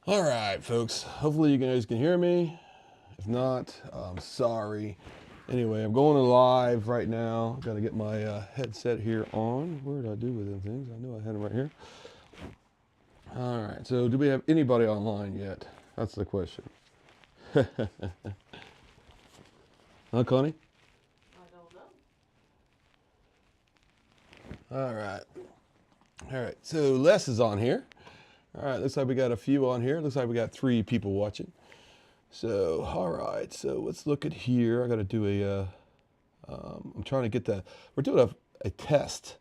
All right, folks. Hopefully you guys can hear me. If not, I'm sorry. Anyway, I'm going live right now. Got to get my headset here on. Where did I do with them things? I know I had them right here. All right. So, do we have anybody online yet? That's the question. Huh, Connie? I don't know. All right. All right. So Les is on here. All right. Looks like we got a few on here. Looks like we got 3 people watching. So, all right. So let's look at here. I got to do a. I'm trying to get the. We're doing a test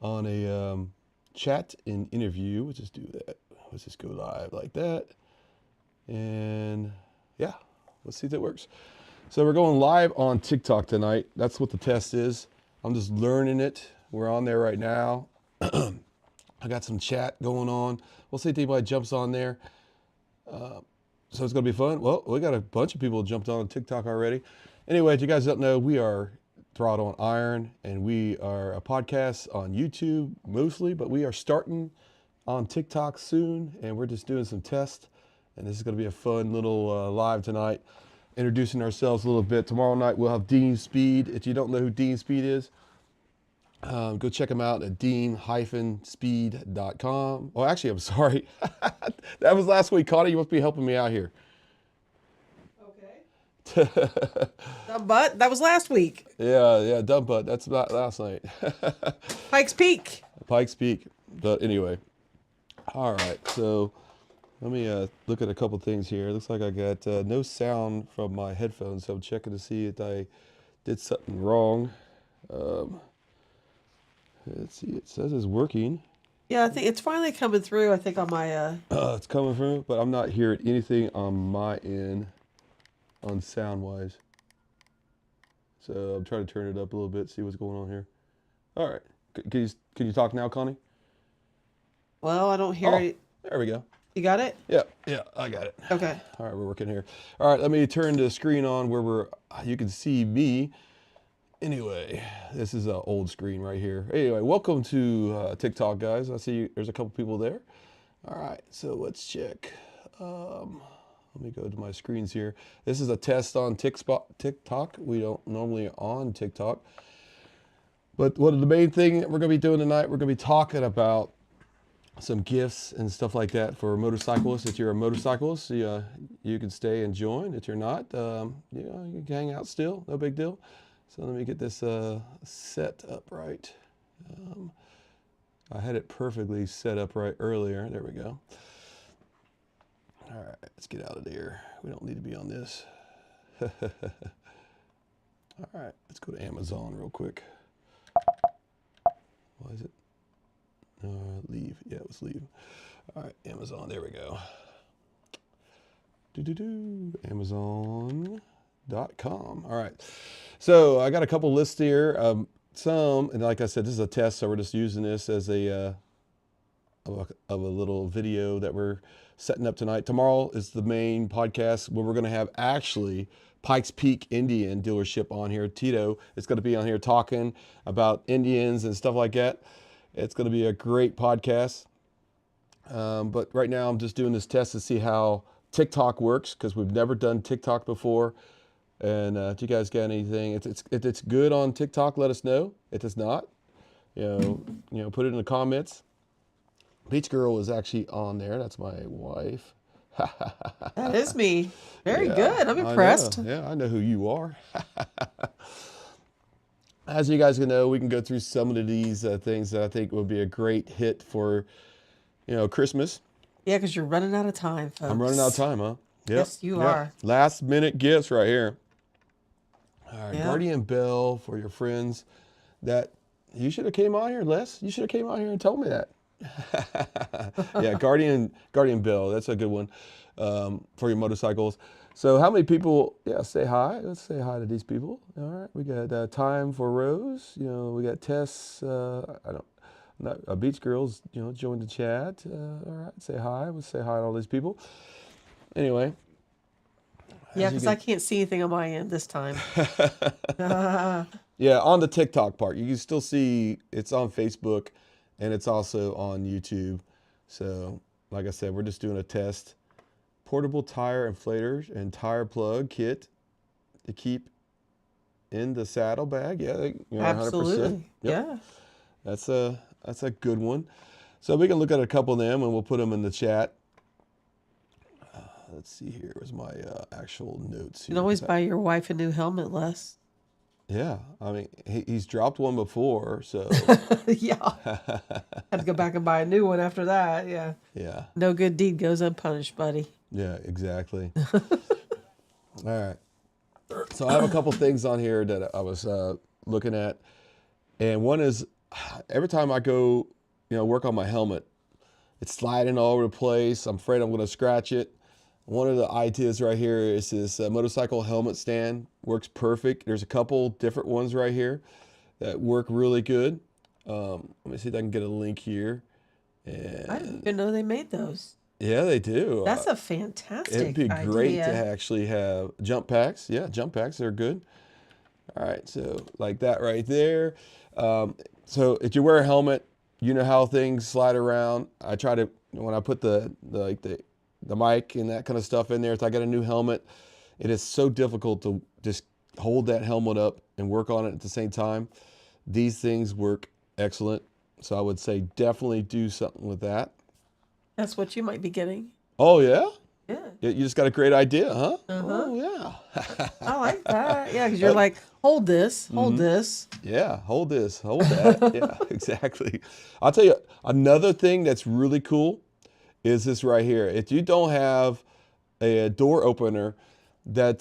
on a chat and interview. Let's just do that. Let's just go live like that. And yeah, let's see if that works. So we're going live on TikTok tonight. That's what the test is. I'm just learning it. We're on there right now. I got some chat going on. We'll see if anybody jumps on there. So it's going to be fun. Well, we got a bunch of people jumped on TikTok already. Anyway, if you guys don't know, we are Throttle and Iron, and we are a podcast on YouTube mostly, but we are starting on TikTok soon, and we're just doing some tests. And this is going to be a fun little live tonight, introducing ourselves a little bit. Tomorrow night we'll have Dean Speed. If you don't know who Dean Speed is, go check him out at dean-speed.com. Oh, actually, I'm sorry. That was last week. Connie, you must be helping me out here. Okay. But that was last week. Yeah, dumb butt. That's about last night. Pikes Peak. Pikes Peak. But anyway, all right. So let me look at a couple things here. Looks like I got no sound from my headphones, so I'm checking to see if I did something wrong. Let's see. It says it's working. Yeah, I think it's finally coming through. I think on my. It's coming through, but I'm not hearing anything on my end, on sound wise. So I'm trying to turn it up a little bit, see what's going on here. All right. Can you talk now, Connie? Well, I don't hear it. There we go. You got it? Yeah, I got it. Okay. All right, we're working here. All right, let me turn the screen on where you can see me. Anyway, this is an old screen right here. Anyway, welcome to TikTok, guys. I see there's a couple people there. All right, so let's check. Let me go to my screens here. This is a test on TikTok. We don't normally on TikTok. But what the main thing that we're going to be doing tonight, we're going to be talking about some gifts and stuff like that for motorcyclists. If you're a motorcyclist, you can stay and join. If you're not, you can hang out still. No big deal. So let me get this set up right. I had it perfectly set up right earlier. There we go. All right, let's get out of there. We don't need to be on this. All right, let's go to Amazon real quick. Why is it? Leave. Yeah, let's leave. All right, Amazon. There we go. Amazon.com. All right. So I got a couple lists here. And like I said, this is a test, so we're just using this as a little video that we're setting up tonight. Tomorrow is the main podcast where we're going to have actually Pikes Peak Indian dealership on here. Tito is going to be on here talking about Indians and stuff like that. It's going to be a great podcast. But right now I'm just doing this test to see how TikTok works, because we've never done TikTok before. And if you guys got anything, if it's good on TikTok, let us know. If it's not, put it in the comments. Beach Girl is actually on there. That's my wife. That is me. Very good. I'm impressed. I know who you are. As you guys can know, we can go through some of these things that I think would be a great hit for, Christmas. Yeah, because you're running out of time, folks. I'm running out of time, huh? Yep. Yes, you are. Last minute gifts right here. All right, Yep. Guardian Bell for your friends. That you should have came on here, Les. You should have came on here and told me that. Yeah, Guardian Bell. That's a good one for your motorcycles. So how many people? Yeah, say hi. Let's say hi to these people. All right, we got Time for Rose. We got Tess. Beach Girls. Join the chat. All right, say hi. Let's say hi to all these people. Anyway. Yeah, because I can't see anything on my end this time. Yeah, on the TikTok part, you can still see it's on Facebook, and it's also on YouTube. So like I said, we're just doing a test. Portable tire inflators and tire plug kit to keep in the saddlebag. Yeah, you're 100%. Absolutely. Yep. Yeah. That's a good one. So we can look at a couple of them and we'll put them in the chat. Let's see here. Where's my actual notes here? You can always buy your wife a new helmet, Les. Yeah, I mean, he's dropped one before, so. Yeah. Had to go back and buy a new one after that. Yeah. Yeah. No good deed goes unpunished, buddy. Yeah, exactly. All right. So I have a couple things on here that I was looking at. And one is every time I go, work on my helmet, it's sliding all over the place. I'm afraid I'm going to scratch it. One of the ideas right here is this motorcycle helmet stand. Works perfect. There's a couple different ones right here that work really good. Let me see if I can get a link here. And I didn't even know they made those. yeah, they do. That's a fantastic It'd be idea. great to actually have jump packs. Yeah, jump packs, they're good. All right, so like that right there. So if you wear a helmet, you know how things slide around. I try to, when I put the mic and that kind of stuff in there, if I got a new helmet, it is so difficult to just hold that helmet up and work on it at the same time. These things work excellent. So I would say definitely do something with that. That's what you might be getting. Oh, yeah? Yeah. You just got a great idea, huh? Uh-huh. Oh, yeah. I like that. Yeah, because you're like, hold this, hold this. Yeah, hold this, hold that. Yeah, exactly. I'll tell you, another thing that's really cool is this right here. If you don't have a door opener that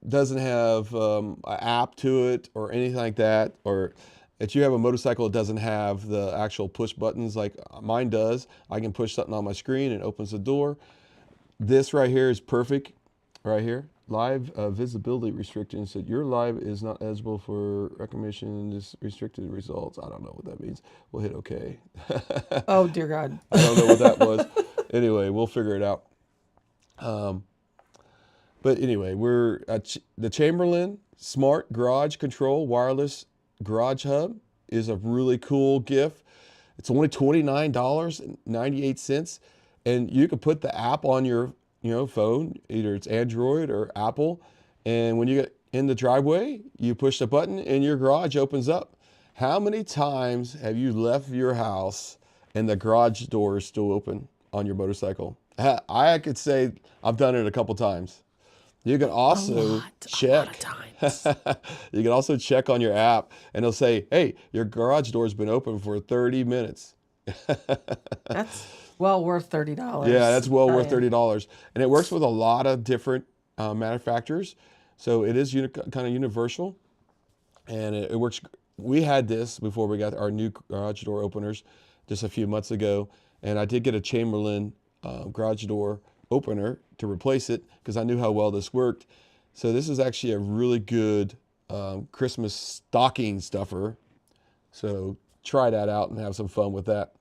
doesn't have an app to it or anything like that, or if you have a motorcycle that doesn't have the actual push buttons like mine does, I can push something on my screen and it opens the door. This right here is perfect, right here. Live visibility restrictions. So your live is not eligible for recognition. This restricted results. I don't know what that means. We'll hit OK. Oh, dear God. I don't know what that was. Anyway, we'll figure it out. But anyway, we're the Chamberlain Smart Garage Control Wireless Garage Hub is a really cool gift. It's only $29.98, and you can put the app on your phone, either it's Android or Apple, and when you get in the driveway, you push the button and your garage opens up. How many times have you left your house and the garage door is still open on your motorcycle? I could say I've done it a couple times. You can also check. You can also check on your app, and it'll say, "Hey, your garage door's been open for 30 minutes." That's well worth $30. Yeah, that's well worth $30, and it works with a lot of different manufacturers, so it is kind of universal, and it works. We had this before we got our new garage door openers just a few months ago, and I did get a Chamberlain garage door opener to replace it because I knew how well this worked. So this is actually a really good Christmas stocking stuffer. So try that out and have some fun with that.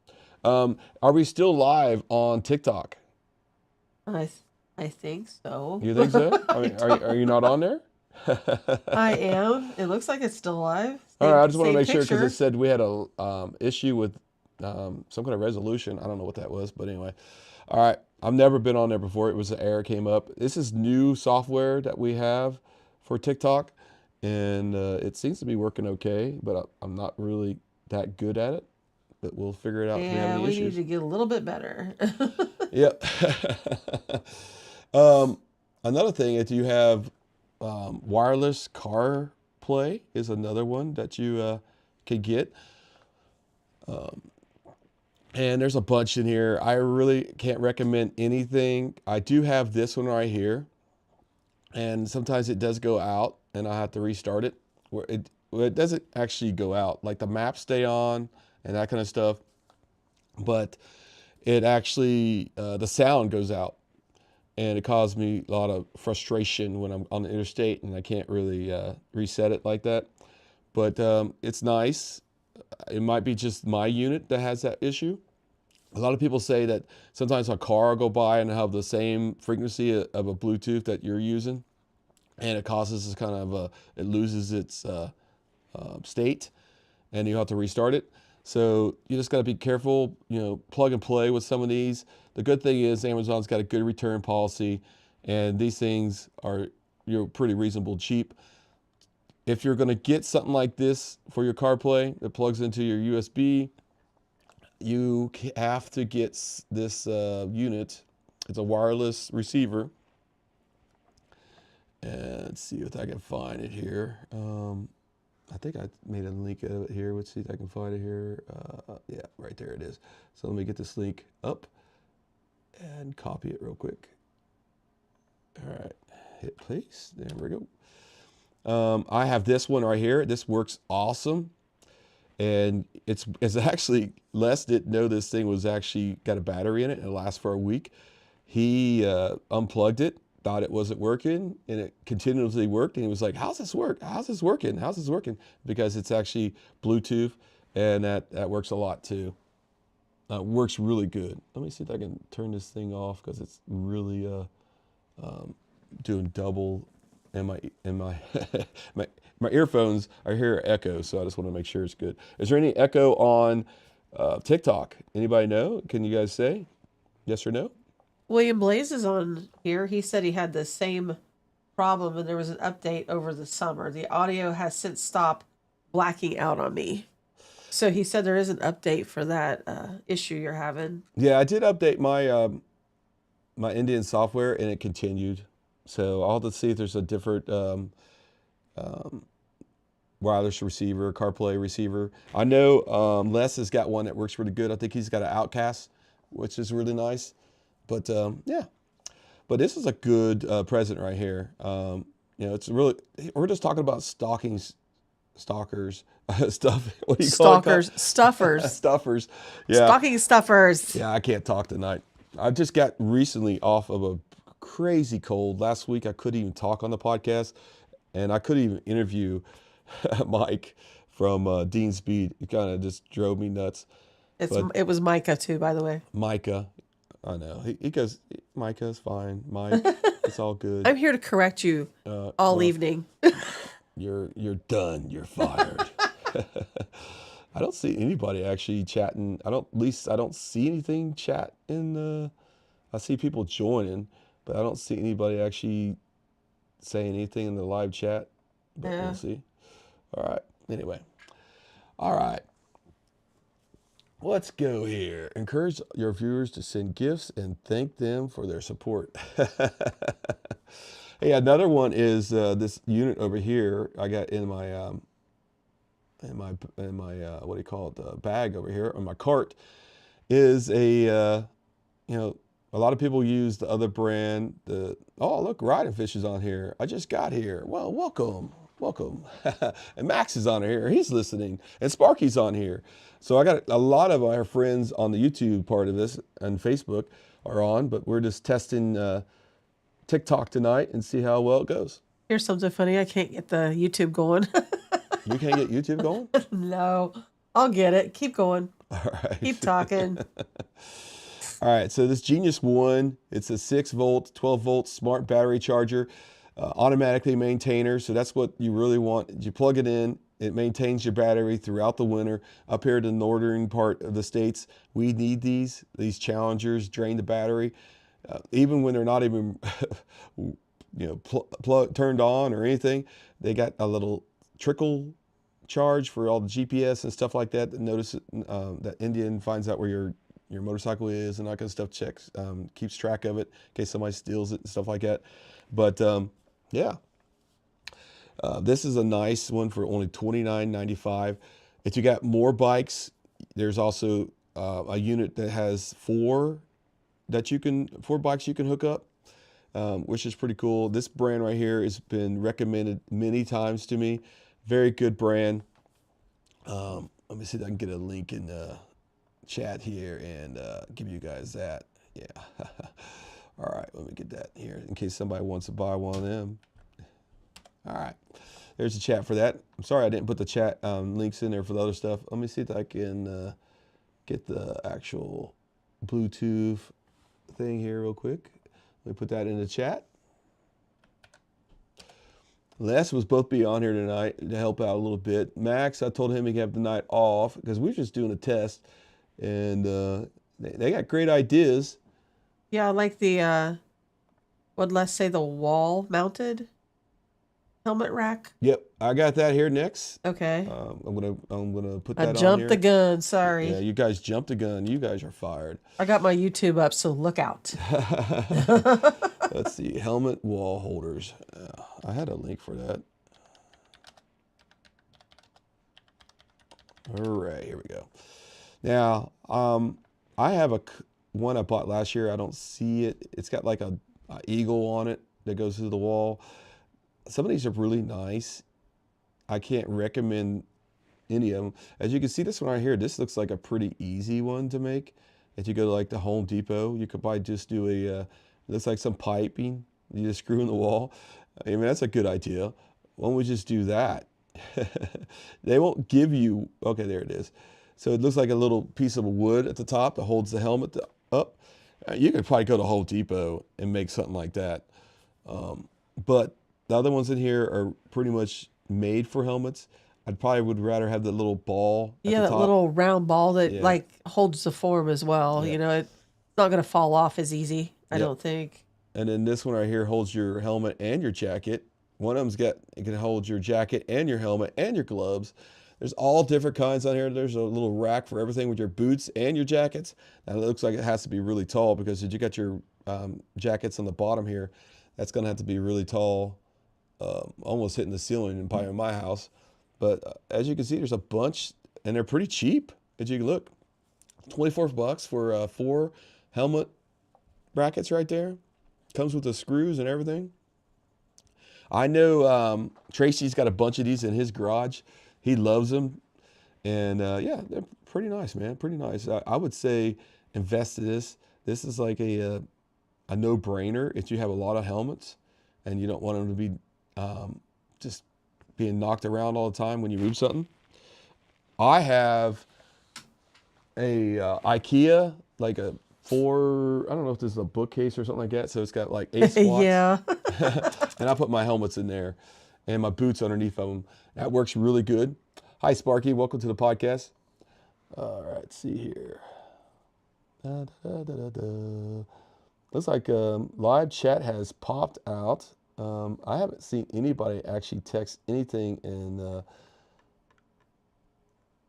Are we still live on TikTok? I think so. You think so? I mean, are you not on there? I am. It looks like it's still live. All right, I just want to make sure because it said we had a issue with some kind of resolution. I don't know what that was, but anyway. All right, I've never been on there before. It was an error came up. This is new software that we have for TikTok, and it seems to be working okay, but I'm not really that good at it. But we'll figure it out if we have any issues. Yeah, we need to get a little bit better. Yep. Another thing is you have wireless car play is another one that you can get. And there's a bunch in here. I really can't recommend anything. I do have this one right here. And sometimes it does go out and I have to restart it. Where it doesn't actually go out. Like the maps stay on and that kind of stuff. But it actually, the sound goes out. And it caused me a lot of frustration when I'm on the interstate and I can't really reset it like that. But it's nice. It might be just my unit that has that issue. A lot of people say that sometimes a car will go by and have the same frequency of a Bluetooth that you're using, and it causes this kind of it loses its state, and you have to restart it. So you just got to be careful, plug and play with some of these. The good thing is Amazon's got a good return policy, and these things are pretty reasonable, cheap. If you're going to get something like this for your CarPlay that plugs into your USB, you have to get this unit. It's a wireless receiver. And let's see if I can find it here. I think I made a link of it here. Let's see if I can find it here. Yeah, right there it is. So let me get this link up and copy it real quick. All right, hit paste. There we go. I have this one right here. This works awesome. And it's actually, Les didn't know this thing was actually got a battery in it and it lasts for a week. He unplugged it, thought it wasn't working, and it continuously worked. And he was like, how's this work? How's this working? How's this working? Because it's actually Bluetooth, and that works a lot too. Works really good. Let me see if I can turn this thing off because it's really doing double. And my my earphones, I hear echo, so I just want to make sure it's good. Is there any echo on TikTok? Anybody know? Can you guys say yes or no? William Blaze is on here. He said he had the same problem, and there was an update over the summer. The audio has since stopped blacking out on me. So he said there is an update for that issue you're having. Yeah, I did update my my Indian software, and it continued. So I'll have to see if there's a different wireless receiver, CarPlay receiver. I know Les has got one that works really good. I think he's got an Outcast, which is really nice. But yeah, but this is a good present right here. It's really, we're just talking about stalkers, stuff. What do you call it? Stuffers. Stuffers. Yeah. Stocking stuffers. Yeah, I can't talk tonight. I just got recently off of a crazy cold. Last week I couldn't even talk on the podcast, and I couldn't even interview Mike from Dean Speed. It kind of just drove me nuts. It was Micah too, by the way. Micah, I know. He goes, Micah's fine. Mike, it's all good. I'm here to correct you all evening. You're done. You're fired. I don't see anybody actually chatting. At least I don't see anything chat in I see people joining, but I don't see anybody actually saying anything in the live chat. But we'll see. All right. Anyway. All right. Let's go here. Encourage your viewers to send gifts and thank them for their support. Hey, another one is this unit over here. I got in my what do you call it? Bag over here on my cart is a a lot of people use the other brand. Oh, look, Riding Fish is on here. I just got here. Well, welcome. And Max is on here. He's listening. And Sparky's on here. So I got a lot of our friends on the YouTube part of this and Facebook are on, but we're just testing TikTok tonight and see how well it goes. Here's something funny. I can't get the YouTube going. You can't get YouTube going? No, I'll get it. Keep going. All right. Keep talking. All right, so this Genius1, it's a 6-volt, 12-volt smart battery charger, automatically maintainer. So that's what you really want. You plug it in, it maintains your battery throughout the winter. Up here in the northern part of the states, we need these challengers, drain the battery. Even when they're not even turned on or anything, they got a little trickle charge for all the GPS and stuff like that. Notice that Indian finds out where your motorcycle is and that kind of stuff, checks, keeps track of it in case somebody steals it and stuff like that. But yeah, this is a nice one for only $29.95. If you got more bikes, there's also a unit that has four bikes you can hook up, which is pretty cool. This brand right here has been recommended many times to me. Very good brand. Let me see if I can get a link in chat here and give you guys that. Yeah. All right, let me get that here in case somebody wants to buy one of them. All right, there's the chat for that. I'm sorry I didn't put the chat links in there for the other stuff. Let me see if I can get the actual Bluetooth thing here real quick. Let me put that in the chat. Les was both be on here tonight to help out a little bit. Max, I told him he could have the night off because we were just doing a test, and they got great ideas. Yeah, I like the what let's say the wall mounted helmet rack. Yep, I got that here next. Okay. I'm gonna put I that on jumped here. the gun, sorry. Yeah, you guys jumped the gun. You guys are fired. I got my YouTube up, so look out. Let's see, helmet wall holders. I had a link for that. All right, here we go. Now, I have one I bought last year. I don't see it. It's got like a eagle on it that goes through the wall. Some of these are really nice. I can't recommend any of them. As you can see, this one right here, this looks like a pretty easy one to make. If you go to like the Home Depot, you could probably just do it looks like some piping. You just screw in the wall. I mean, that's a good idea. Why don't we just do that? They won't give you, okay, there it is. So it looks like a little piece of wood at the top that holds the helmet up. You could probably go to Home Depot and make something like that. But the other ones in here are pretty much made for helmets. I probably would rather have the little ball at the that top. little round ball that like holds the form as well. Yeah. You know, it's not going to fall off as easy, I don't think. And then this one right here holds your helmet and your jacket. One of them's it can hold your jacket and your helmet and your gloves. There's all different kinds on here. There's a little rack for everything with your boots and your jackets. Now it looks like it has to be really tall because if you got your jackets on the bottom here, that's going to have to be really tall, almost hitting the ceiling and probably in my house. But as you can see, there's a bunch, and they're pretty cheap. As you can look, $24 for 4 helmet brackets right there. Comes with the screws and everything. I know Tracy's got a bunch of these in his garage. He loves them. And yeah, they're pretty nice, man. Pretty nice. I would say invest in this. This is like a no-brainer if you have a lot of helmets and you don't want them to be just being knocked around all the time when you move something. I have a IKEA, like a I don't know if this is a bookcase or something like that. So it's got like 8 spots. Yeah. And I put my helmets in there and my boots underneath of them. That works really good. Hi, Sparky. Welcome to the podcast. All right, let's see here. Looks like live chat has popped out. I haven't seen anybody actually text anything, and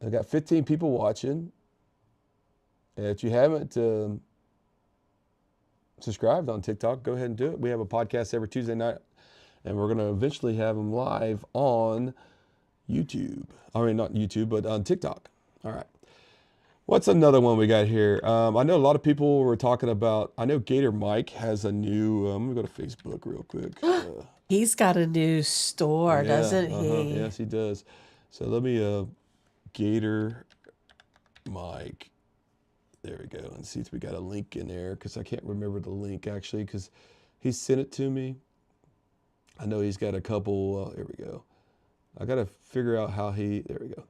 I got 15 people watching. And if you haven't subscribed on TikTok, go ahead and do it. We have a podcast every Tuesday night, and we're going to eventually have them live on YouTube. I mean, not YouTube, but on TikTok. All right. What's another one we got here? I know a lot of people were talking about, I know Gator Mike has a new, let me go to Facebook real quick. He's got a new store, doesn't he? Yes, he does. So let me, Gator Mike. There we go. And see if we got a link in there, because I can't remember the link actually, because he sent it to me. I know he's got a couple, there we go. I got to figure out how there we go.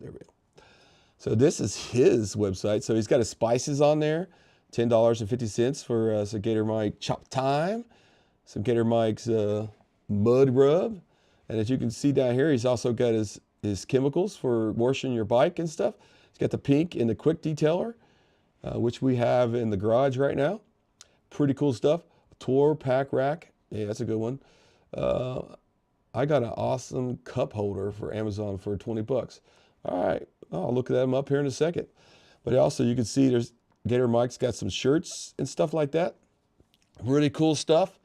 So this is his website. So he's got his spices on there, $10.50 for some Gator Mike chop time, some Gator Mike's mud rub. And as you can see down here, he's also got his chemicals for washing your bike and stuff. He's got the pink and the quick detailer, which we have in the garage right now. Pretty cool stuff. Tour pack rack. Yeah, that's a good one. I got an awesome cup holder for Amazon for $20. All right, I'll look them up here in a second. But also you can see there's Gator Mike's got some shirts and stuff like that. Really cool stuff.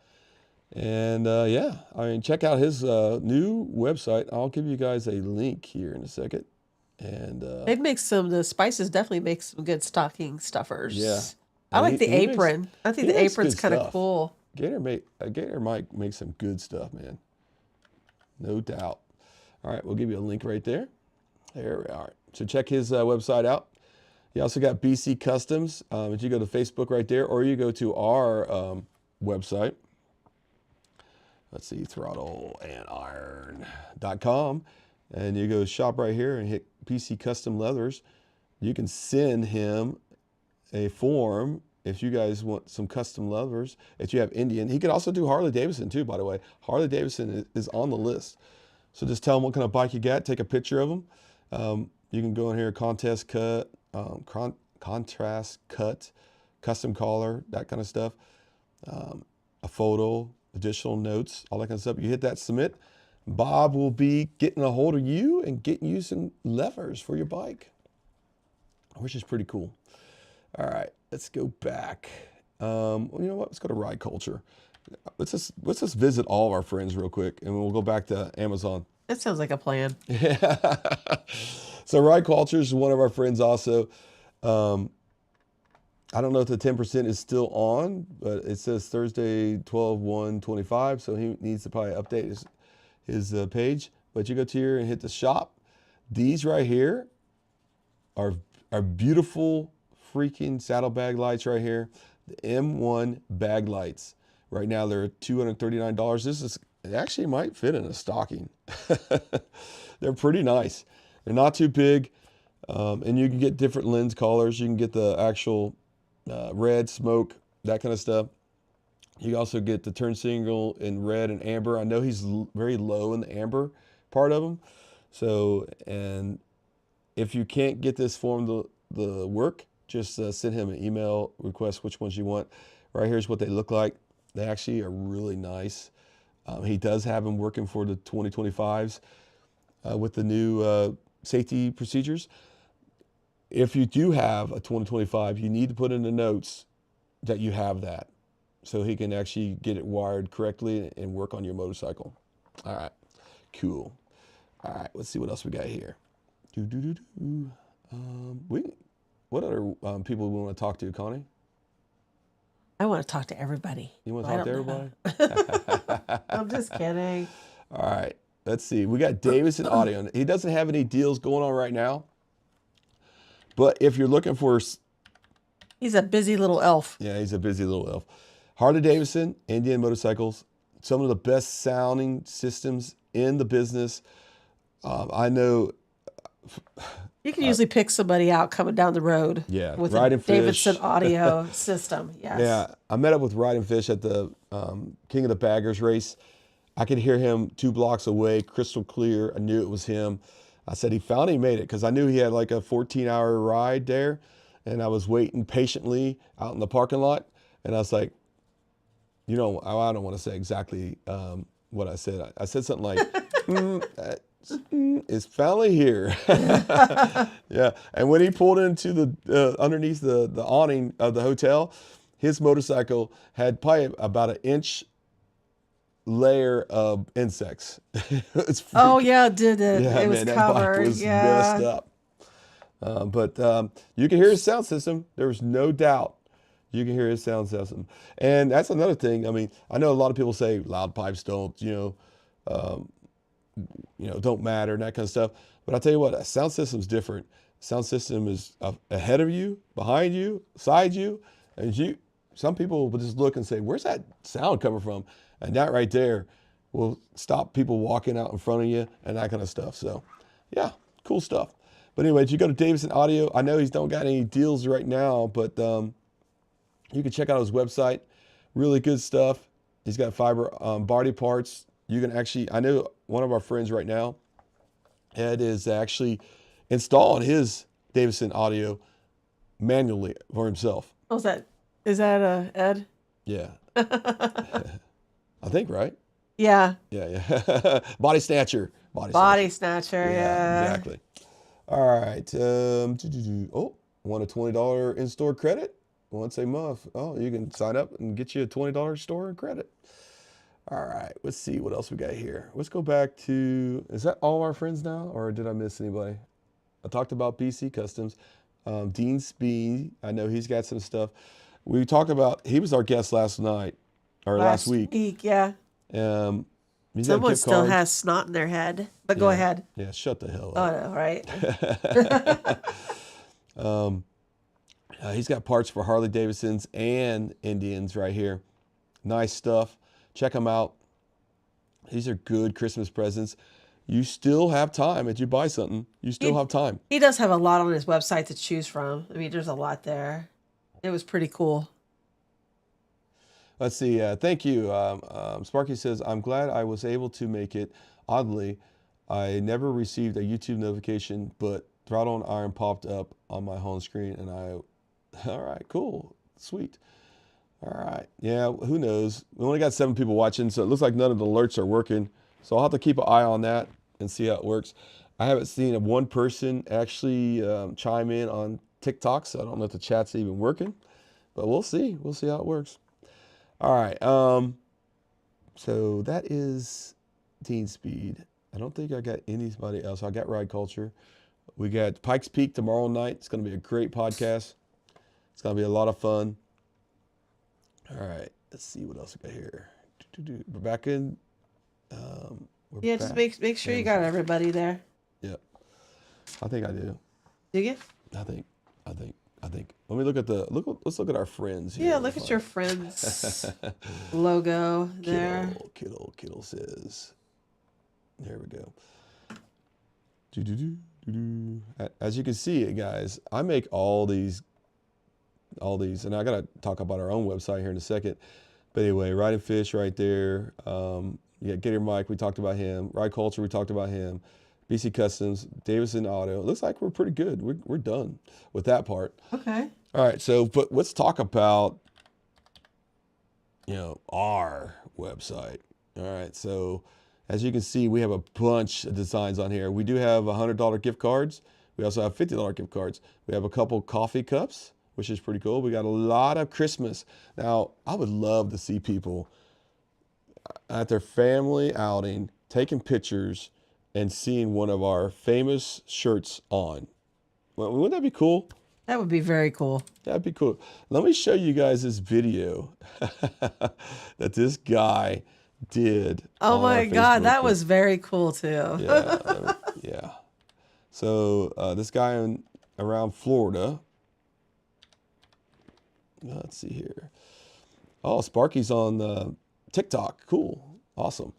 And yeah, I mean, check out his new website. I'll give you guys a link here in a second. And the spices definitely make some good stocking stuffers. Yeah. I like the apron. I think the apron's kind of cool. Gator Mike makes some good stuff, man. No doubt. All right, we'll give you a link right there. There we are. So check his website out. He also got BC Customs. If you go to Facebook right there, or you go to our website. Let's see, throttleiron.com. And you go shop right here and hit BC Custom Leathers. You can send him a form if you guys want some custom leathers. If you have Indian, he can also do Harley-Davidson too, by the way. Harley-Davidson is on the list. So just tell them what kind of bike you got. Take a picture of them. You can go in here, contrast cut, custom collar, that kind of stuff. A photo, additional notes, all that kind of stuff. You hit that submit. Bob will be getting a hold of you and getting you some levers for your bike, which is pretty cool. All right, let's go back. Well, you know what? Let's go to ride culture. Let's just visit all of our friends real quick, and we'll go back to Amazon. That sounds like a plan. Yeah. So ride culture is one of our friends also. I don't know if the 10% is still on, but it says Thursday 12/1/25, so he needs to probably update his page. But you go to here and hit the shop. These right here are beautiful freaking saddlebag lights right here. The M1 bag lights. Right now they're $239. It actually might fit in a stocking. They're pretty nice. They're not too big, and you can get different lens colors. You can get the actual red, smoke, that kind of stuff. You also get the turn signal in red and amber. I know he's very low in the amber part of them. So, and if you can't get this form to work, just send him an email, request which ones you want. Right here's what they look like. They actually are really nice. He does have them working for the 2025s with the new safety procedures. If you do have a 2025, you need to put in the notes that you have that, so he can actually get it wired correctly and work on your motorcycle. All right, cool. All right, let's see what else we got here. What other people we want to talk to, Connie? I want to talk to everybody. You want to talk to everybody? I'm just kidding. All right, let's see. We got Davidson Audio. He doesn't have any deals going on right now, but if you're looking for... He's a busy little elf. Yeah, he's a busy little elf. Harley-Davidson, Indian Motorcycles, some of the best sounding systems in the business. I know... You can usually pick somebody out coming down the road. Yeah, with Ride a and Fish. Davidson audio system. Yes. Yeah, I met up with Ride and Fish at the King of the Baggers race. I could hear him 2 blocks away, crystal clear. I knew it was him. I said he finally made it because I knew he had like a 14-hour ride there, and I was waiting patiently out in the parking lot. And I was like, you know, I don't want to say exactly what I said. I said something like, it's finally here. Yeah. And when he pulled into the underneath the awning of the hotel, his motorcycle had probably about an inch layer of insects. Oh yeah, did it? Yeah, it was man, covered. that bike was yeah. messed up. But you can hear his sound system. There's no doubt you can hear his sound system. And that's another thing. I mean, I know a lot of people say loud pipes don't, don't matter and that kind of stuff. But I'll tell you what, a sound system's different. Sound system is ahead of you, behind you, beside you, and some people will just look and say, where's that sound coming from? And that right there will stop people walking out in front of you and that kind of stuff. So yeah, cool stuff. But anyways, you go to Davidson Audio. I know he's don't got any deals right now, but you can check out his website. Really good stuff. He's got fiber body parts. You can actually, I know one of our friends right now, Ed, is actually installing his Davidson Audio manually for himself. Oh, is that Ed? Yeah. I think, right? Yeah. Yeah. Body snatcher. Body snatcher, yeah. Exactly. All right. Want a $20 in-store credit? Once a month. Oh, you can sign up and get you a $20 store credit. All right, let's see what else we got here. Let's go back to, is that all our friends now, or did I miss anybody? I talked about BC Customs. Dean Spee, I know he's got some stuff. We talked about, he was our guest last night, or last week. Yeah. Someone still has snot in their head, but go ahead. Yeah, shut the hell up. Oh, no, right? He's got parts for Harley Davidsons and Indians right here. Nice stuff. Check them out. These are good Christmas presents. You still have time if you buy something. You still have time. He does have a lot on his website to choose from. I mean, there's a lot there. It was pretty cool. Let's see. Thank you. Sparky says, I'm glad I was able to make it. Oddly, I never received a YouTube notification, but Throttle and Iron popped up on my home screen, and all right, cool, sweet. All right, yeah, who knows? We only got 7 people watching, so it looks like none of the alerts are working. So I'll have to keep an eye on that and see how it works. I haven't seen one person actually chime in on TikTok, so I don't know if the chat's even working, but we'll see. We'll see how it works. All right, so that is Teen Speed. I don't think I got anybody else. I got Ride Culture. We got Pikes Peak tomorrow night. It's going to be a great podcast. It's going to be a lot of fun. All right, let's see what else we got here. We're back in. Yeah, just make sure you got everybody there. Yeah, I think I do. Do you? I think. Let me look at let's look at our friends here. Yeah, look at your friends logo there. Kittle says. There we go. As you can see, guys, I make all these, and I gotta talk about our own website here in a second. But anyway, Ride and Fish right there. You got Gator Mike, we talked about him. Ride Culture, we talked about him. BC Customs, Davidson Auto. It looks like we're pretty good. We're done with that part. Okay. All right, so but let's talk about our website. All right, so as you can see, we have a bunch of designs on here. We do have $100 gift cards. We also have $50 gift cards. We have a couple coffee cups, which is pretty cool. We got a lot of Christmas. Now, I would love to see people at their family outing taking pictures and seeing one of our famous shirts on. Well, wouldn't that be cool? That would be very cool. That'd be cool. Let me show you guys this video that this guy did. Oh my God, that was very cool too. Yeah. So this guy around Florida. Let's see here. Oh, Sparky's on TikTok. Cool. Awesome.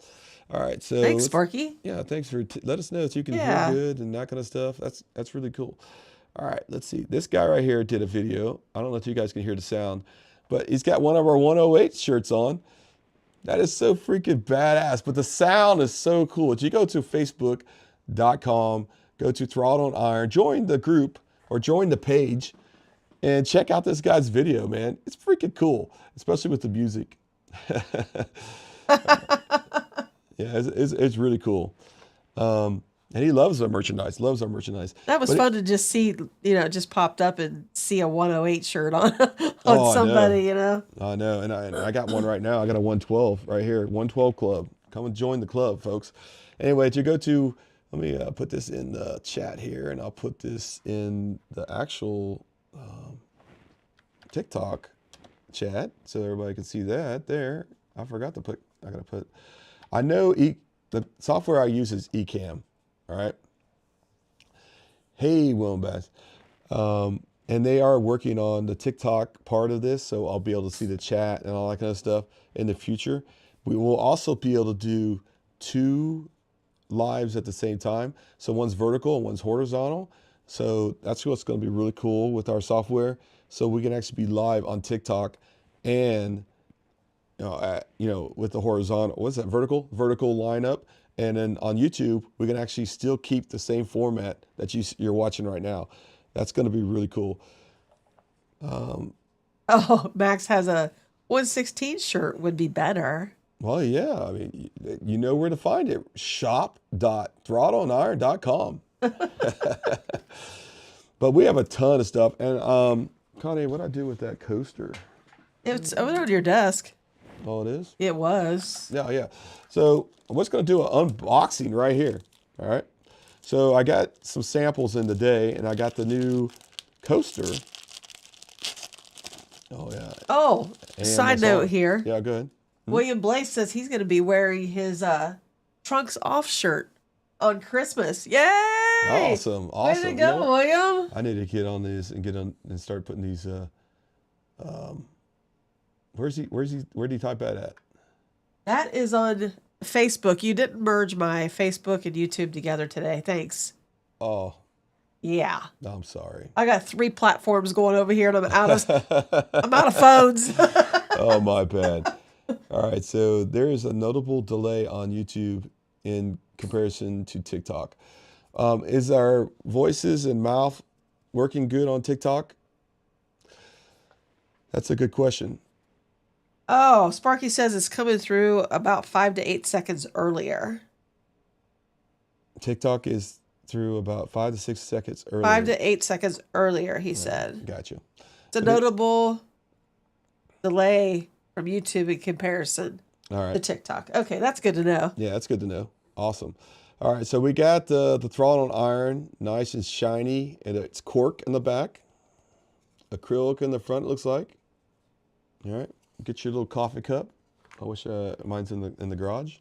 All right. So thanks, Sparky. Yeah, thanks for let us know that you can hear good and that kind of stuff. That's really cool. All right, let's see. This guy right here did a video. I don't know if you guys can hear the sound, but he's got one of our 108 shirts on. That is so freaking badass, but the sound is so cool. If you go to facebook.com, go to Throttle and Iron, join the group or join the page and check out this guy's video, man. It's freaking cool, especially with the music. Yeah, it's really cool. And he loves our merchandise, That was fun to just see, it just popped up and see a 108 shirt on somebody, I know, and I got one right now. I got a 112 right here, 112 Club. Come and join the club, folks. Anyway, to go to, let me put this in the chat here, and I'll put this in the actual TikTok chat so everybody can see that there. I forgot to put, I know the software I use is Ecamm. All right. Hey, Wilmbas. And they are working on the TikTok part of this, so I'll be able to see the chat and all that kind of stuff in the future. We will also be able to do 2 lives at the same time. So one's vertical and one's horizontal. So that's what's going to be really cool with our software. So we can actually be live on TikTok and with the horizontal, what's that, vertical lineup. And then on YouTube, we can actually still keep the same format that you're watching right now. That's going to be really cool. Max has a 116 shirt would be better. Well, yeah. I mean, you know where to find it. shop.throttleiron.com. But we have a ton of stuff. And Connie, what do I do with that coaster? It's over on your desk. Oh, it is? It was. Yeah. So I'm just going to do an unboxing right here. All right. So I got some samples in today, and I got the new coaster. Oh, yeah. Oh, side note here. Yeah, go ahead. William Blaze says he's going to be wearing his trunks off shirt on Christmas. Yay! Awesome. Way to go, William. I need to get on this and start putting these. Where did he type that at? That is on Facebook. You didn't merge my Facebook and YouTube together today. Thanks. Oh. Yeah. I'm sorry. I got 3 platforms going over here, and I'm out of phones. Oh, my bad. All right. So there is a notable delay on YouTube in comparison to TikTok. Is our voices and mouth working good on TikTok? That's a good question. Oh, Sparky says it's coming through about 5 to 8 seconds earlier. TikTok is through about 5 to 6 seconds earlier. 5 to 8 seconds earlier, he said. Gotcha. It's a notable delay from YouTube in comparison to TikTok. Okay, that's good to know. Yeah, that's good to know. Awesome. All right, so we got the throttle iron, nice and shiny, and it's cork in the back, acrylic in the front, it looks like. All right, get your little coffee cup. I wish mine's in the garage.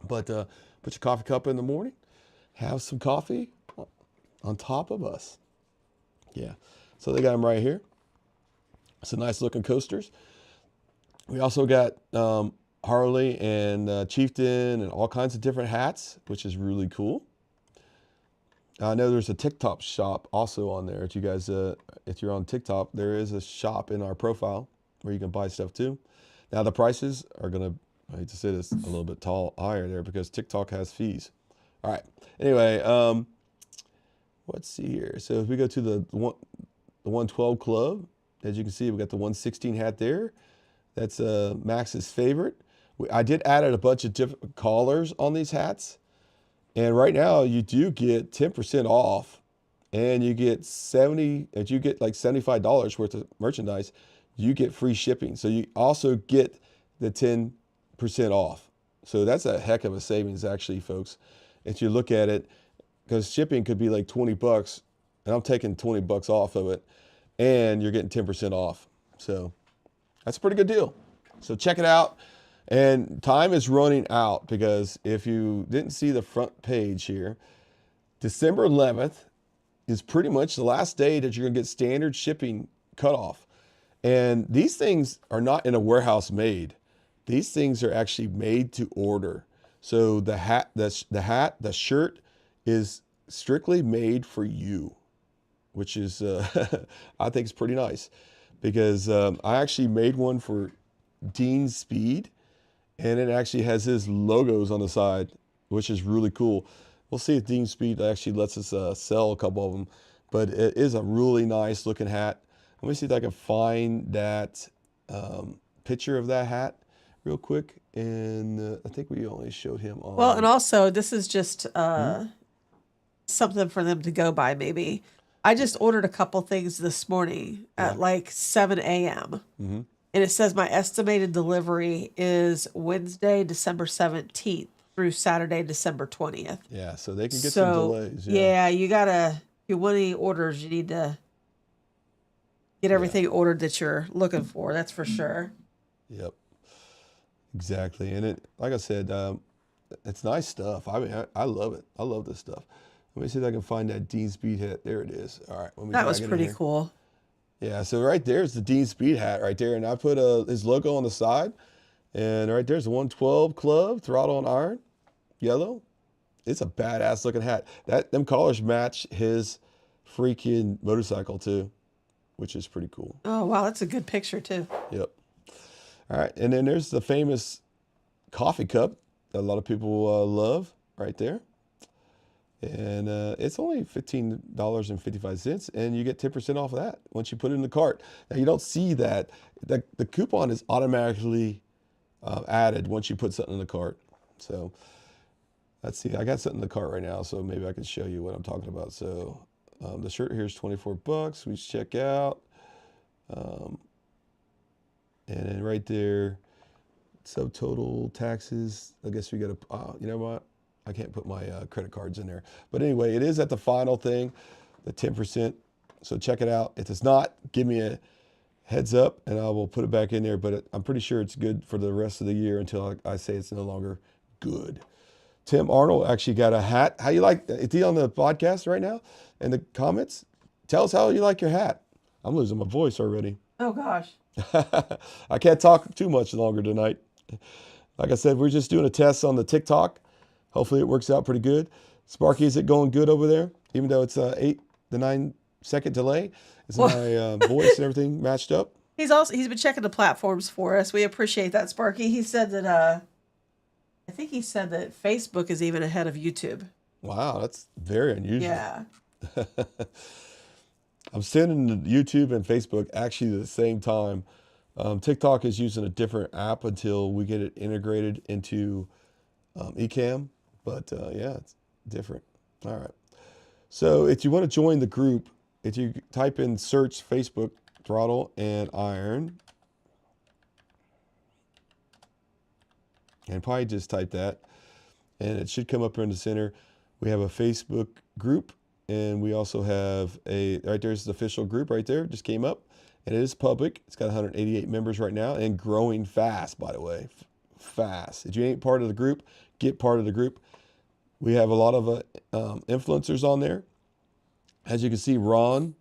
But put your coffee cup in the morning, have some coffee on top of us. Yeah, so they got them right here. Some nice looking coasters. We also got Harley and Chieftain and all kinds of different hats, which is really cool. I know there's a TikTok shop also on there. If you guys, if you're on TikTok, there is a shop in our profile where you can buy stuff too. Now the prices are gonna, I hate to say this, a little bit higher there because TikTok has fees. All right. Anyway, let's see here. So if we go to the 112 Club, as you can see, we got the 116 hat there. That's Max's favorite. I did add a bunch of different collars on these hats. And right now you do get 10% off and you get if you get like $75 worth of merchandise, you get free shipping. So you also get the 10% off. So that's a heck of a savings actually, folks. If you look at it, because shipping could be like 20 bucks and I'm taking 20 bucks off of it and you're getting 10% off. So that's a pretty good deal. So check it out. And time is running out because if you didn't see the front page here, December 11th is pretty much the last day that you're gonna get standard shipping cutoff. And these things are not in a warehouse made. These things are actually made to order. So the shirt is strictly made for you, which is, I think is pretty nice because I actually made one for Dean Speed. And it actually has his logos on the side, which is really cool. We'll see if Dean Speed actually lets us sell a couple of them. But it is a really nice looking hat. Let me see if I can find that picture of that hat real quick. And I think we only showed him on. Well, and also this is just something for them to go by maybe. I just ordered a couple things this morning at like 7 a.m. Mm-hmm. And it says my estimated delivery is Wednesday, December 17th through Saturday, December 20th. Yeah, so they can get some delays. Yeah, you gotta, if you want any orders, you need to get everything ordered that you're looking for. That's for sure. Yep, exactly. And it, like I said, it's nice stuff. I mean, I love it. I love this stuff. Let me see if I can find that Dean Speed hat. There it is. All right. Let me that was pretty cool. Yeah, so right there's the Dean Speed hat right there, and I put his logo on the side, and right there's the 112 Club, throttle and iron, yellow. It's a badass looking hat. Them collars match his freaking motorcycle too, which is pretty cool. Oh wow, that's a good picture too. Yep. All right, and then there's the famous coffee cup that a lot of people love right there. And it's only $15.55, and you get 10% off of that once you put it in the cart. Now, you don't see that. The coupon is automatically added once you put something in the cart. So let's see. I got something in the cart right now, so maybe I can show you what I'm talking about. So the shirt here is 24 bucks. We check out. And then right there, subtotal taxes. I guess we got to, you know what? I can't put my credit cards in there. But anyway, it is at the final thing, the 10%. So check it out. If it's not, give me a heads up and I will put it back in there. But I'm pretty sure it's good for the rest of the year until I say it's no longer good. Tim Arnold actually got a hat. How you like, is he on the podcast right now? In the comments? Tell us how you like your hat. I'm losing my voice already. Oh gosh. I can't talk too much longer tonight. Like I said, we're just doing a test on the TikTok. Hopefully it works out pretty good. Sparky, is it going good over there? Even though it's 8 to 9 second delay, is my voice and everything matched up? He's been checking the platforms for us. We appreciate that, Sparky. He said that I think he said that Facebook is even ahead of YouTube. Wow, that's very unusual. Yeah. I'm sending YouTube and Facebook actually at the same time. TikTok is using a different app until we get it integrated into Ecamm. But yeah, it's different. All right. So if you want to join the group, if you type in search Facebook, Throttle and Iron, and probably just type that, and it should come up here in the center. We have a Facebook group, and we also have right there's the official group right there, just came up, and it is public. It's got 188 members right now and growing fast, by the way, fast. If you ain't part of the group, get part of the group. We have a lot of influencers on there. As you can see, Ron,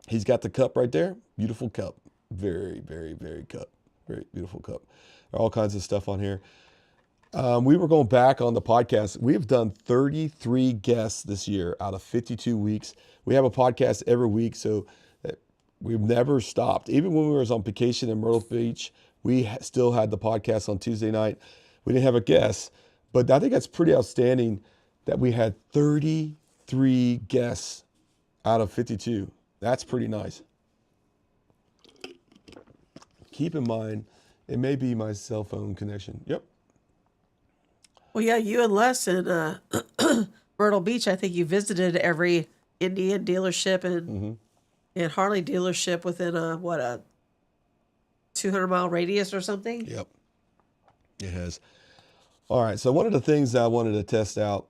he's got the cup right there. Beautiful cup. Very, very, very beautiful cup. All kinds of stuff on here. We were going back on the podcast. We've done 33 guests this year out of 52 weeks. We have a podcast every week, so we've never stopped. Even when we were on vacation in Myrtle Beach, we still had the podcast on Tuesday night. We didn't have a guest, but I think that's pretty outstanding that we had 33 guests out of 52. That's pretty nice. Keep in mind, it may be my cell phone connection. Yep. Well, yeah, you and Les in Myrtle Beach, I think you visited every Indian dealership and Harley dealership within a 200-mile radius or something? Yep. It has. All right. So one of the things that I wanted to test out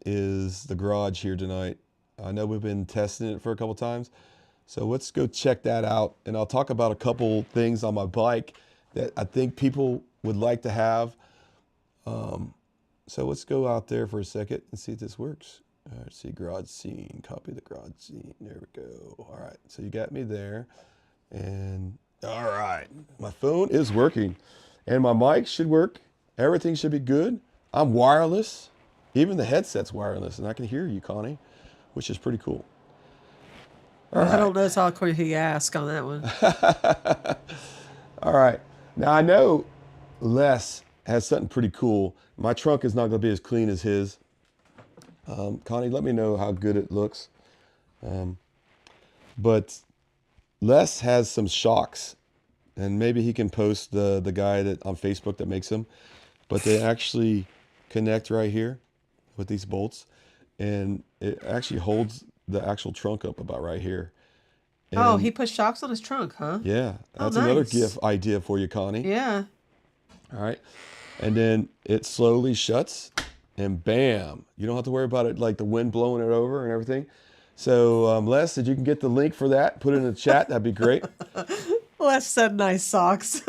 is the garage here tonight. I know we've been testing it for a couple times. So let's go check that out. And I'll talk about a couple things on my bike that I think people would like to have. So let's go out there for a second and see if this works. All right, see garage scene, copy the garage scene. There we go. All right, so you got me there. And all right, my phone is working and my mic should work. Everything should be good. I'm wireless. Even the headset's wireless and I can hear you, Connie, which is pretty cool. All right. I don't know how quick you ask on that one. All right. Now I know Les has something pretty cool. My trunk is not going to be as clean as his. Connie, let me know how good it looks. But Les has some shocks, and maybe he can post the guy that on Facebook that makes them. But they actually connect right here with these bolts, and it actually holds the actual trunk up about right here. And he put shocks on his trunk, huh? yeah, that's nice. another gift idea for you, Connie. Yeah. All right. And then it slowly shuts and bam, you don't have to worry about it like the wind blowing it over and everything. So Les, if you can get the link for that, put it in the chat, that'd be great. Les said nice socks.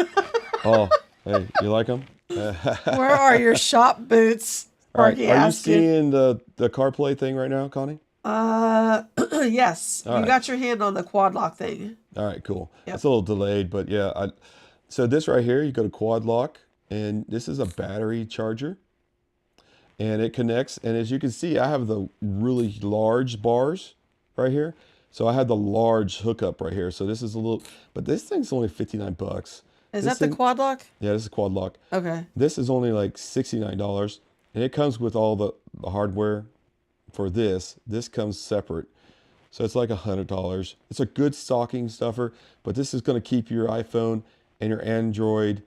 Oh, hey, you like them? Where are your shop boots? All right, are you seeing the CarPlay thing right now, Connie? Yes. All right. You got your hand on the quad lock thing. All right, cool. Yep. It's a little delayed, but yeah. So this right here, you go to quad lock, and this is a battery charger. And it connects, and as you can see, I have the really large bars right here. So I have the large hookup right here. So this is a little, but this thing's only 59 bucks. Is that the quad lock? Yeah, this is quad lock. Okay. This is only like $69, and it comes with all the hardware for this. This comes separate. So it's like $100. It's a good stocking stuffer, but this is going to keep your iPhone and your Android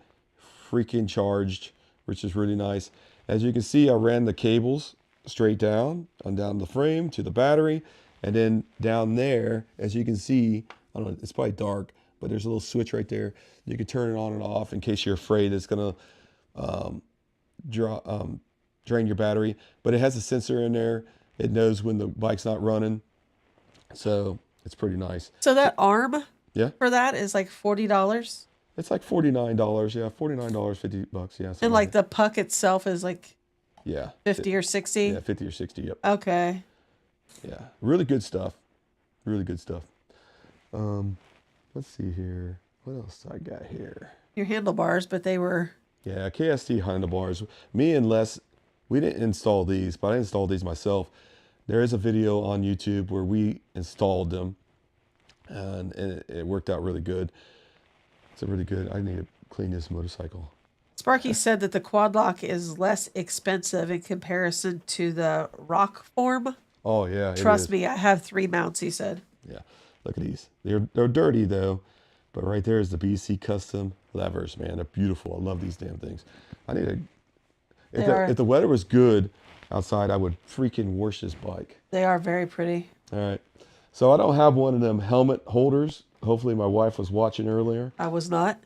freaking charged, which is really nice. As you can see, I ran the cables straight down the frame to the battery, and then down there, as you can see, I don't know, it's probably dark, but there's a little switch right there. You can turn it on and off in case you're afraid it's gonna drain your battery. But it has a sensor in there. It knows when the bike's not running, so it's pretty nice. So that arm, yeah, for that is like $40. It's like $49, yeah, $49, 50 bucks, yeah. And like the puck itself is like, yeah, 50 or 60. Yeah, 50 or 60. Yep. Okay. Yeah, really good stuff. Really good stuff. Let's see here. What else I got here? Your handlebars, but they were. Yeah, KST handlebars. Me and Les, we didn't install these, but I installed these myself. There is a video on YouTube where we installed them, and it worked out really good. It's a really good. I need to clean this motorcycle. Sparky said that the quad lock is less expensive in comparison to the rock form. Oh yeah, Trust me, I have 3 mounts, he said. Yeah, look at these. They're dirty though, but right there is the BC custom levers, man. They're beautiful. I love these damn things. I need to. If the weather was good outside, I would freaking wash this bike. They are very pretty. All right, so I don't have one of them helmet holders. Hopefully, my wife was watching earlier. I was not.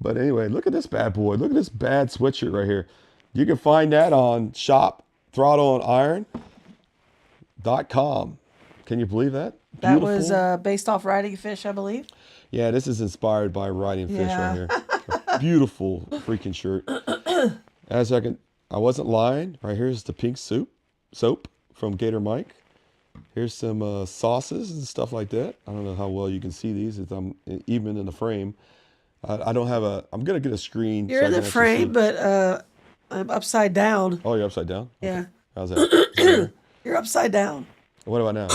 But anyway, look at this bad boy. Look at this bad sweatshirt right here. You can find that on shop Throttle and Iron.com. Can you believe that? That was based off riding fish, I believe. Yeah, this is inspired by riding fish right here. Beautiful freaking shirt. As I wasn't lying. Right here's the pink soap from Gator Mike. Here's some sauces and stuff like that. I don't know how well you can see these if I'm even in the frame. I don't have I'm going to get a screen. You're in the frame, but I'm upside down. Oh, you're upside down? Yeah. Okay. How's that? You're upside down. What about now?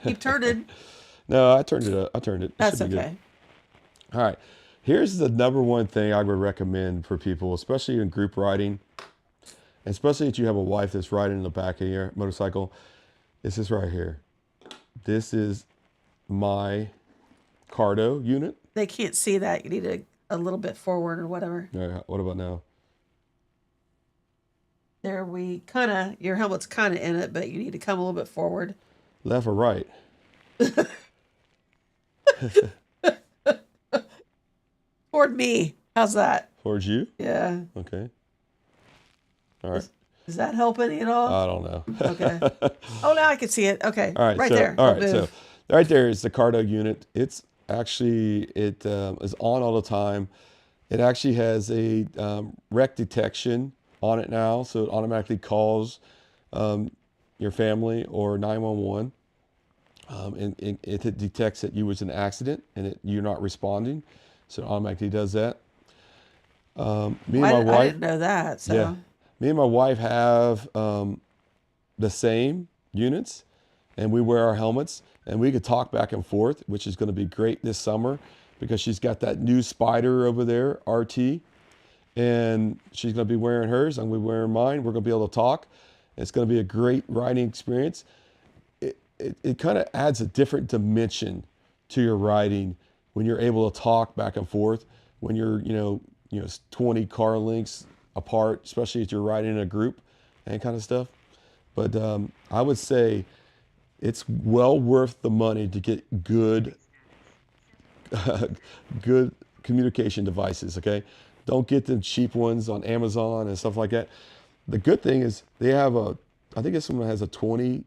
Keep turning. No, I turned it up. I turned it. That's okay. All right. Here's the number one thing I would recommend for people, especially in group riding, especially if you have a wife that's riding in the back of your motorcycle. It's this right here. This is my Cardo unit. They can't see that. You need a little bit forward or whatever. All right, what about now? There your helmet's kind of in it, but you need to come a little bit forward. Left or right? Toward me. How's that? Towards you? Yeah. Okay. All right. Does that help any at all? I don't know. Okay. Oh, now I can see it. Okay. All right. Right so, there. All Don't right. move. So right there is the Cardo unit. It's actually, it is on all the time. It actually has a wreck detection on it now. So it automatically calls your family or 911. And it detects that you was in an accident and you're not responding. So it automatically does that. Me and my wife. I didn't know that. So. Yeah. Me and my wife have the same units, and we wear our helmets, and we could talk back and forth, which is going to be great this summer because she's got that new Spider over there, RT, and she's going to be wearing hers. I'm going to be wearing mine. We're going to be able to talk. It's going to be a great riding experience. It kind of adds a different dimension to your riding when you're able to talk back and forth, when you're, 20 car lengths apart, especially if you're riding in a group and kind of stuff. But I would say it's well worth the money to get good communication devices, okay? Don't get the cheap ones on Amazon and stuff like that. The good thing is they have I think this one has a 20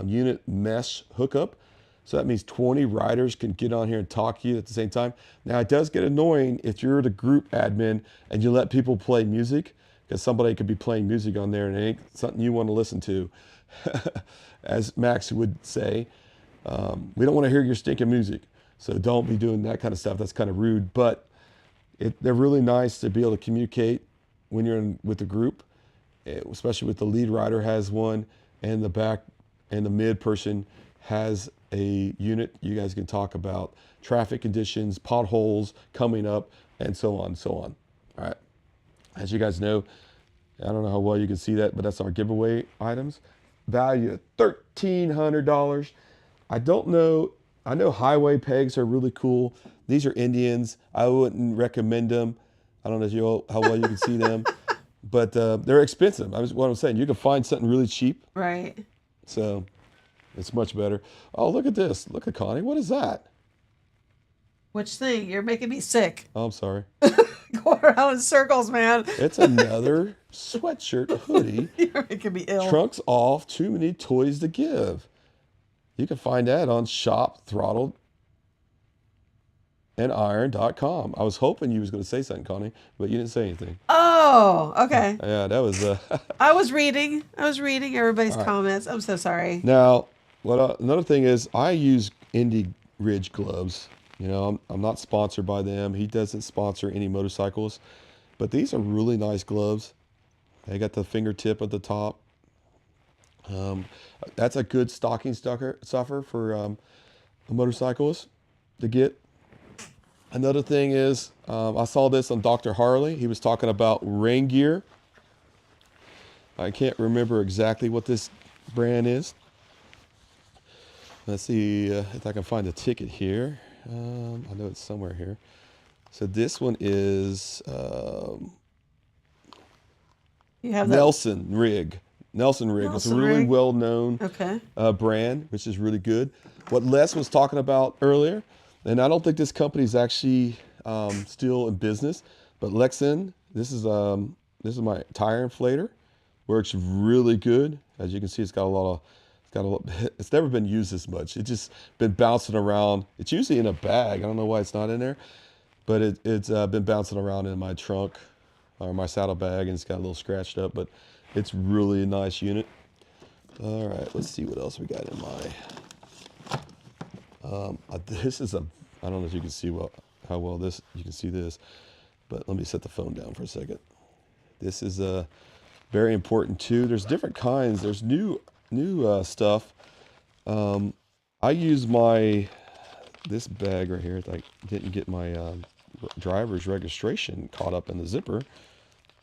unit mesh hookup. So that means 20 riders can get on here and talk to you at the same time. Now it does get annoying if you're the group admin and you let people play music, because somebody could be playing music on there and it ain't something you want to listen to. As Max would say, we don't want to hear your stinking music. So don't be doing that kind of stuff. That's kind of rude, but they're really nice to be able to communicate when you're with the group, especially with the lead rider has one and the back and the mid person has a unit. You guys can talk about traffic conditions, potholes coming up, and so on and so on. All right. As you guys know, I don't know how well you can see that, but that's our giveaway items. Value of $1,300. I don't know. I know highway pegs are really cool. These are Indians. I wouldn't recommend them. I don't know how well you can see them, but they're expensive. What I'm saying, you can find something really cheap. Right. So it's much better. Oh, look at this. Look at Connie. What is that? Which thing? You're making me sick. Oh, I'm sorry. Going around in circles, man. It's another sweatshirt hoodie. You're making me ill. Trunks off. Too many toys to give. You can find that on shop Throttled and Iron.com. I was hoping you was going to say something, Connie, but you didn't say anything. Oh, okay. Yeah, that was... I was reading everybody's comments. I'm so sorry. Now, another thing is I use Indie Ridge gloves. You know, I'm not sponsored by them. He doesn't sponsor any motorcycles, but these are really nice gloves. They got the fingertip at the top. That's a good stocking stuffer for a motorcyclist to get. Another thing is, I saw this on Dr. Harley. He was talking about rain gear. I can't remember exactly what this brand is. Let's see if I can find a ticket here. I know it's somewhere here. So this one is You have Nelson Rig. Nelson Rig. It's a Nelson really Rig? well-known Okay. brand, which is really good. What Les was talking about earlier, and I don't think this company is actually still in business, but Lexan, this is my tire inflator. Works really good. As you can see, it's never been used as much. It's just been bouncing around. It's usually in a bag. I don't know why it's not in there, but it's been bouncing around in my trunk or my saddle bag, and it's got a little scratched up, but it's really a nice unit. All right, let's see what else we got in my, this is I don't know if you can see how well you can see this, but let me set the phone down for a second. This is very important too. There's different kinds. There's new stuff. I use this bag right here. I didn't get my driver's registration caught up in the zipper.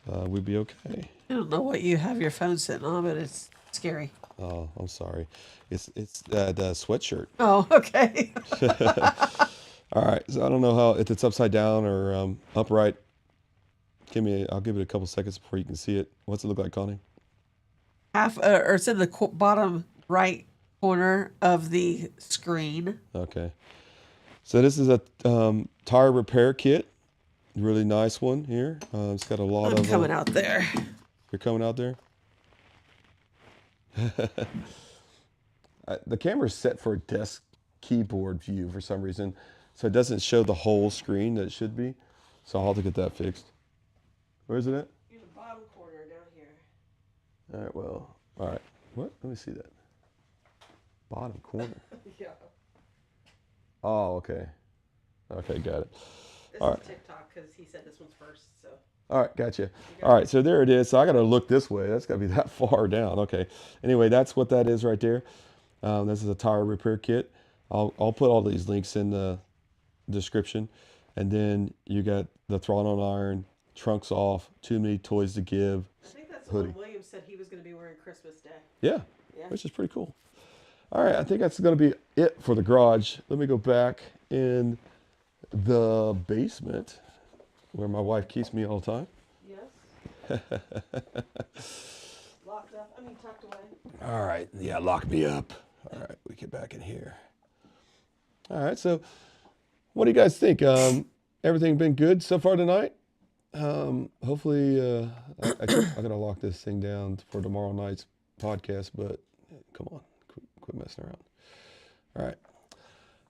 We'd be okay. I don't know what you have your phone sitting on, but it's scary. Oh, I'm sorry. It's the sweatshirt. Oh, okay. All right. So I don't know if it's upside down or upright. I'll give it a couple seconds before you can see it. What's it look like, Connie? Or it's in the bottom right corner of the screen. Okay. So this is a tire repair kit. Really nice one here. It's got a lot I'm of... coming out there. You're coming out there? The camera's set for a desk keyboard view for some reason, so it doesn't show the whole screen that it should be. So I'll have to get that fixed. Where is it at? In the bottom corner down here. All right, well, all right. What? Let me see that. Bottom corner. Yeah. Oh, okay. Okay, got it. This All is right. TikTok because he said this one's first. So. All right, gotcha. All right, so there it is. So I got to look this way. That's got to be that far down. Okay. Anyway, that's what that is right there. This is a tire repair kit. I'll put all these links in the description. And then you got the throttle iron, trunks off, too many toys to give. I think that's hoodie. what William said he was going to be wearing Christmas Day. Yeah, Yeah. which is pretty cool. All right, I think that's going to be it for the garage. Let me go back in the basement where my wife keeps me all the time. Yes. Locked up. Tucked away. All right, yeah, lock me up. All right, we get back in here. All right, so what do you guys think? Everything been good so far tonight? Hopefully, I gotta lock this thing down for tomorrow night's podcast, but come on, quit messing around. All right.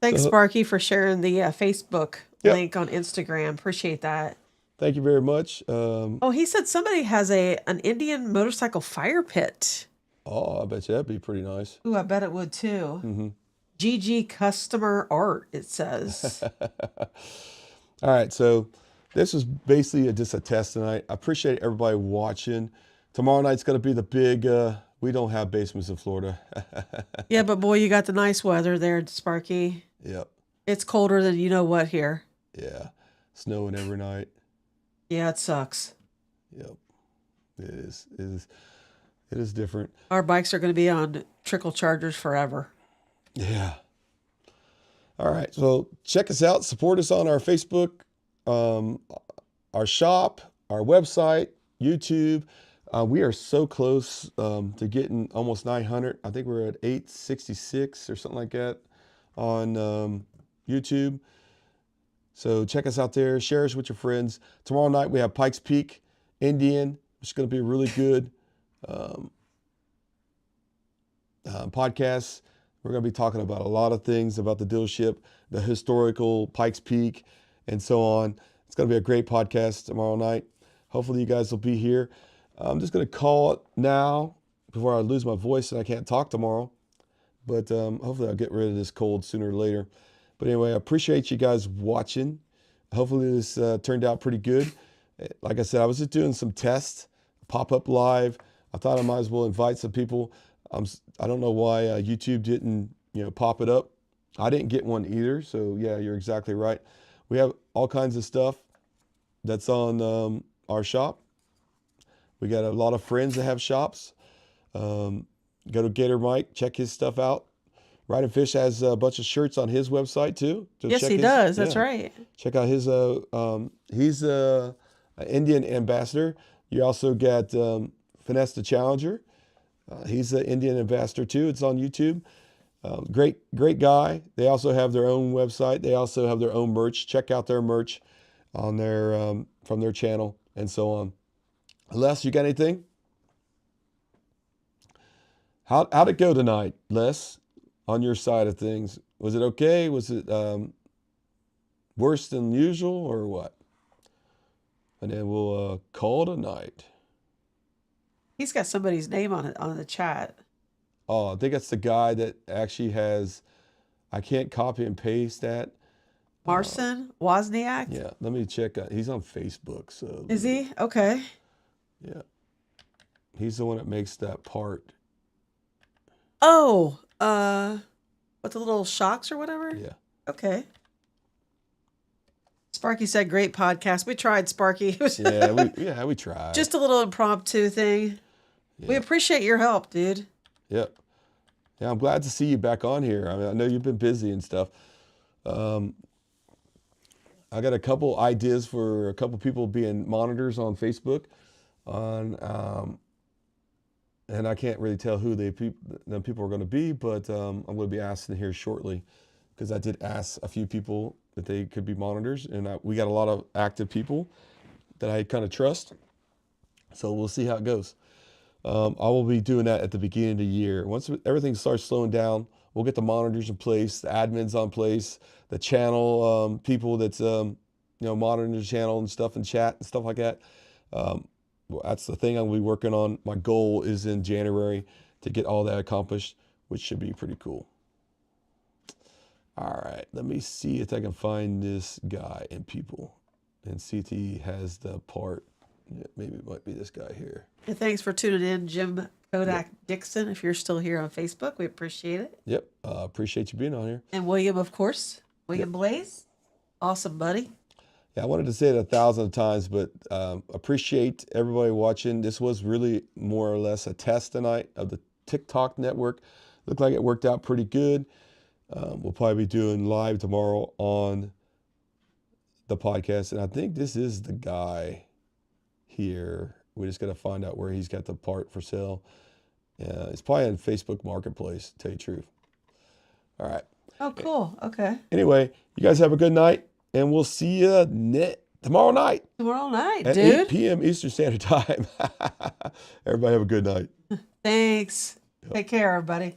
Thanks, So- Sparky, for sharing the Facebook Yep. link on Instagram. Appreciate that. Thank you very much. Oh, he said somebody has an Indian motorcycle fire pit. Oh, I bet you that'd be pretty nice. Ooh, I bet it would too. Mm-hmm. GG Customer Art, it says. All right, so this was basically just a test tonight. I appreciate everybody watching. Tomorrow night's going to be the big, we don't have basements in Florida. Yeah, but boy, you got the nice weather there, Sparky. Yep, It's colder than you know what here. yeah, snowing every night. Yeah, it sucks. Yep, it is different. Our bikes are going to be on trickle chargers forever. Yeah. All right, so check us out. Support us on our Facebook, our shop, our website, YouTube. We are so close to getting almost 900. I think we're at 866 or something like that on YouTube. So check us out there. Share us with your friends. Tomorrow night we have Pikes Peak, Indian, which is going to be a really good podcast. We're going to be talking about a lot of things about the dealership, the historical Pikes Peak, and so on. It's going to be a great podcast tomorrow night. Hopefully you guys will be here. I'm just going to call it now before I lose my voice and I can't talk tomorrow. But hopefully I'll get rid of this cold sooner or later. But anyway, I appreciate you guys watching. Hopefully this turned out pretty good. Like I said, I was just doing some tests, pop-up live. I thought I might as well invite some people. I don't know why YouTube didn't, pop it up. I didn't get one either. So yeah, you're exactly right. We have all kinds of stuff that's on our shop. We got a lot of friends that have shops. Go to Gator Mike, check his stuff out. Ride and Fish has a bunch of shirts on his website too. So Yes, check he his, does. That's yeah. right. Check out his. He's an Indian ambassador. You also got Finesse the Challenger. He's an Indian ambassador too. It's on YouTube. Great guy. They also have their own website. They also have their own merch. Check out their merch on their from their channel and so on. Les, you got anything? How'd it go tonight, Les? On your side of things, was it okay? Was it worse than usual or what? And then we'll call it a night. He's got somebody's name on it on the chat. Oh, I think that's the guy that actually has. I can't copy and paste that. Marcin Wozniak. Yeah, let me check. He's on Facebook, so. Is he? Okay. Yeah, he's the one that makes that part. Oh, with the little shocks or whatever? Yeah. Okay. Sparky said, great podcast. We tried, Sparky. It was we tried. just a little impromptu thing. Yeah. We appreciate your help, dude. Yep. Yeah, I'm glad to see you back on here. I mean, I know you've been busy and stuff. I got a couple ideas for a couple people being monitors on Facebook. And I can't really tell who the people are going to be, but I'm going to be asking here shortly because I did ask a few people that they could be monitors, and we got a lot of active people that I kind of trust. So we'll see how it goes. I will be doing that at the beginning of the year. Once everything starts slowing down, we'll get the monitors in place, the admins on place, the channel people that's monitoring the channel and stuff and chat and stuff like that. Well, that's the thing I'm going to be working on. My goal is in January to get all that accomplished, which should be pretty cool. All right, let me see if I can find this guy in people and see if he has the part. Yeah, maybe it might be this guy here. And thanks for tuning in, Jim Kodak Dixon. If you're still here on Facebook, we appreciate it. Yep, appreciate you being on here. And William, of course. William Blaze. Awesome, buddy. Yeah, I wanted to say it 1,000 times, but appreciate everybody watching. This was really more or less a test tonight of the TikTok network. Looked like it worked out pretty good. We'll probably be doing live tomorrow on the podcast. And I think this is the guy here. We just got to find out where he's got the part for sale. It's probably in Facebook Marketplace, to tell you the truth. All right. Oh, cool. Okay. Anyway, you guys have a good night. And we'll see you tomorrow night. Tomorrow night, at dude. 8 p.m. Eastern Standard Time. Everybody have a good night. Thanks. Take care, everybody.